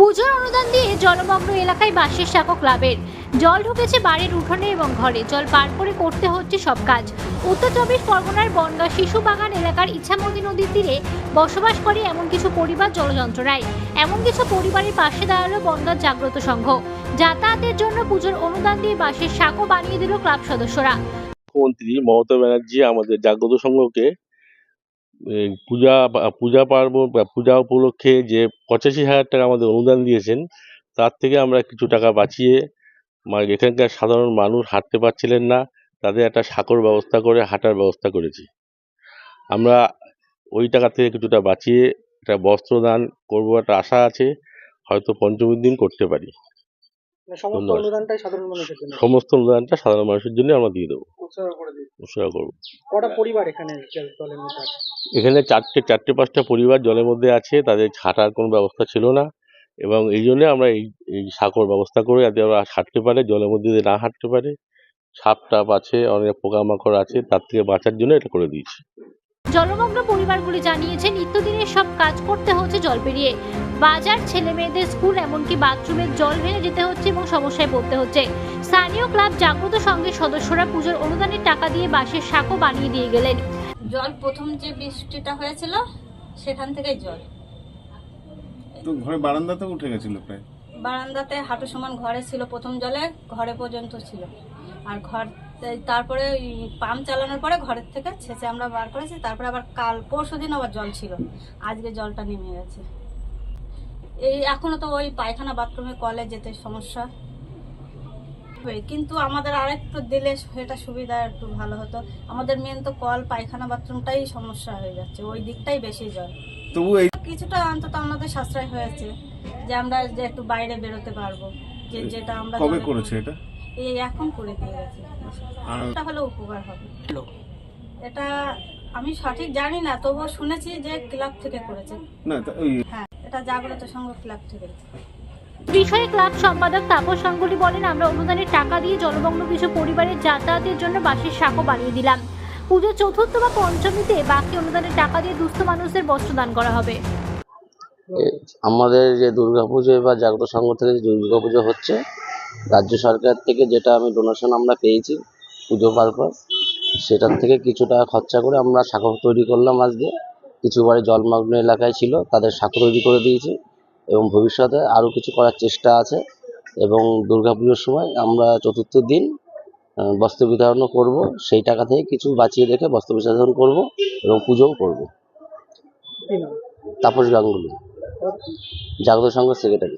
পুজোর অনুদান দিয়ে জলমগ্ন এলাকায় বাঁশের সাঁকো ক্লাবের জল ঢুকেছে বাড়ির উঠোনে এবং ঘরে। জল পার করে করতে হচ্ছে সব কাজ। উত্তর চব্বিশ পরগনার বনগাঁ শিশু বাগান এলাকার ইছামতি নদীর তীরে বসবাস করে এমন কিছু পরিবার জলযন্ত্রণায়। এমন কিছু পরিবারের পাশে দাঁড়ালো বনগাঁ জাগ্রত সংঘ। যাতায়াতের জন্য পুজোর অনুদান দিয়ে বাঁশের সাঁকো বানিয়ে দিল ক্লাব সদস্যরা। মুখ্যমন্ত্রী মমতা ব্যানার্জি আমাদের জাগ্রত সংঘকে পূজা পার্বণ বা পূজা উপলক্ষে যে 85,000 টাকা আমাদের অনুদান দিয়েছেন, তার থেকে আমরা কিছু টাকা বাঁচিয়ে এখানকার সাধারণ মানুষ হাঁটতে পারছিলেন না, তাদের একটা সাঁকোর ব্যবস্থা করে হাঁটার ব্যবস্থা করেছি। আমরা ওই টাকা থেকে কিছুটা বাঁচিয়ে একটা বস্ত্রদান করবো, একটা আশা আছে, হয়তো পঞ্চমীর দিন করতে পারি। সমস্ত অনুদানটাই সাধারণ মানুষের জন্য, সমস্ত অনুদানটা সাধারণ মানুষের জন্য আমরা দিয়ে দেবো, উৎসর্গ করবো। কটা পরিবার এখানে জলের মধ্যে আছে? এখানে চারটে পাঁচটা পরিবার জলের মধ্যে আছে, তাদের হাঁটার কোনো ব্যবস্থা ছিল না, এবং এই জন্য আমরা এই সাঁকোর ব্যবস্থা করে যাতে ওরা হাঁটতে পারে, জলের মধ্যে দিয়ে না হাঁটতে পারে। সাপ টাপ আছে, অনেক পোকামাকড় আছে, তার থেকে বাঁচার জন্য এটা করে দিয়েছি। জলমগ্ন পরিবারগুলি জানিয়েছে নিত্যদিনের সব কাজ করতে হচ্ছে জল পেরিয়ে। বাজার, ছেলে মেয়েদের স্কুল, এমনকি বাথরুমের জল ভেঙে যেতে হচ্ছে এবং সমস্যায় পড়তে হচ্ছে। স্থানীয় ক্লাব জাগ্রত সংঘের সদস্যরা পুজোর অনুদানের টাকা দিয়ে বাঁশের সাঁকো বানিয়ে দিয়ে গেলেন। জল প্রথম যে বৃষ্টিটা হয়েছিল সেখান থেকেই জল তো ঘরে বারান্দাতে উঠে গেছিল, প্রায় বারান্দাতে হাঁটু সমান ঘরে ছিল, প্রথম জলে ঘরে পর্যন্ত ছিল। আর ঘর তারপরে পাম্প চালানোর পরে ঘরের থেকে ছেঁচে আমরা বার করেছি। তারপরে আবার কাল পরশুদিন আবার জল ছিল, আজকে জলটা নেমে গেছে। এই এখনো তো ওই পায়খানা বাথরুমে কলে যেতে সমস্যা, কিন্তু আমাদের আরেকটু দিলে সেটা সুবিধা একটু ভালো হতো। আমাদের মেন তো কল পায়খানা বাথরুমটাই সমস্যা হয়ে যাচ্ছে, ওই দিকটাই বেশি জল। তবু এই কিছুটা অন্তত আমাদের সাশ্রয় হয়েছে যে আমরা যে একটু বাইরে বেরোতে পারবো, যেটা আমরা কবে করেছে এটা? এই এখন করে দিয়ে গেছে, আর এটা হলে উপকার হবে। এটা আমি সঠিক জানি না, তবুও শুনেছি যে ক্লাব থেকে করেছে। না ওই হ্যাঁ, এটা জাগ্রত সংঘ ক্লাব থেকে। বিষয়ে ক্লাব সম্পাদক তাপস গাঙ্গুলি বলেন, আমরা অনুদানের টাকা দিয়ে জলমগ্ন কিছু পরিবারের যাতায়াতের জন্য বাঁশের সাঁকো বানিয়ে দিলাম। পুজোর চতুর্থ বা পঞ্চমীতে বাকি অনুদানের টাকা দিয়ে দুস্থ মানুষদের বস্ত্র দান করা হবে। আমাদের যে দুর্গাপুজো বা জাগ্রত সংঘ থেকে যে দুর্গাপুজো হচ্ছে, রাজ্য সরকার থেকে যেটা আমি ডোনেশন আমরা পেয়েছি পুজো পারপাস, সেটার থেকে কিছু টাকা খরচা করে আমরা সাঁকো তৈরি করলাম। আজকে কিছু বাড়ি জলমগ্ন এলাকায় ছিল, তাদের সাঁকো তৈরি করে দিয়েছি, এবং ভবিষ্যতে আরও কিছু করার চেষ্টা আছে। এবং দুর্গাপুজোর সময় আমরা চতুর্থ দিন বস্ত্র বিতরণও করব, সেই টাকা থেকে কিছু বাঁচিয়ে রেখে বস্ত্র বিতরণ করব এবং পুজোও করব। তাপস গাঙ্গুলি, জাগ্রত সংঘ সেক্রেটারি।